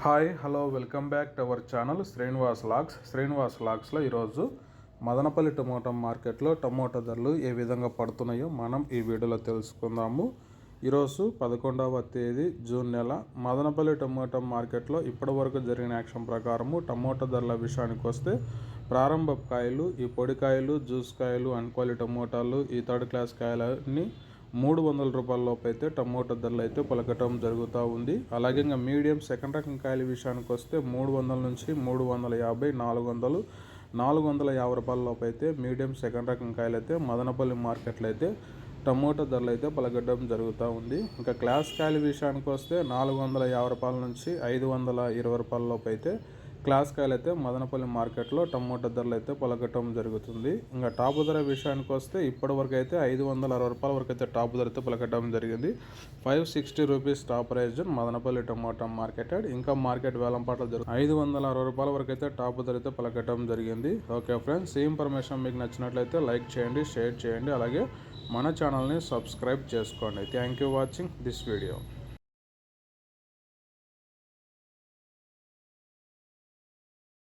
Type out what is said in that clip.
Hi hello welcome back to our channel Srinivas లాగ్స్లో ఈరోజు Madanapalle tomato మార్కెట్లో టమోటా ధరలు ఏ విధంగా పడుతున్నాయో మనం ఈ వీడియోలో తెలుసుకుందాము. ఈరోజు 11వ తేదీ జూన్ నెల మదనపల్లి టమోటా మార్కెట్లో ఇప్పటివరకు జరిగిన యాక్షన్ ప్రకారము టమోటా ధరల విషయానికి వస్తే ప్రారంభ కాయలు, ఈ పొడికాయలు, జ్యూస్ కాయలు, అన్క్వాలిటీ టమోటాలు, ఈ థర్డ్ క్లాస్ కాయలన్నీ 300 రూపాయల లోపు అయితే టమోటా ధరలు అయితే పలకటం జరుగుతూ ఉంది. అలాగే ఇంకా మీడియం సెకండ్ రకం కాయల విషయానికి వస్తే 300 నుంచి 350, 450 రూపాయల లోపు అయితే మీడియం సెకండ్ రకం కాయలు అయితే మదనపల్లి మార్కెట్లో అయితే టమోటా ధరలు అయితే పలకడం జరుగుతూ ఉంది. ఇంకా క్లాస్ కాయల విషయానికి వస్తే 450 రూపాయల నుంచి 520 రూపాయల లోపు అయితే క్లాస్ కాయలు అయితే మదనపల్లి మార్కెట్లో టమోటా ధరలు అయితే పలకటం జరుగుతుంది. ఇంకా టాప్ ధర విషయానికి వస్తే ఇప్పటి వరకు అయితే 560 రూపాయల వరకు అయితే టాప్ ధర అయితే పలకటం జరిగింది. 560 rupees top prize Madanapalle tomato market. ఇంకా మార్కెట్ వేలం పాటలు జరుగుతుంది. 560 రూపాయల వరకు అయితే టాప్ ధర అయితే పలకటం జరిగింది. ఓకే ఫ్రెండ్స్, ఈ ఇన్ఫర్మేషన్ మీకు నచ్చినట్లయితే లైక్ చేయండి, షేర్ చేయండి, అలాగే మన ఛానల్ని సబ్స్క్రైబ్ చేసుకోండి. Thank you watching this video.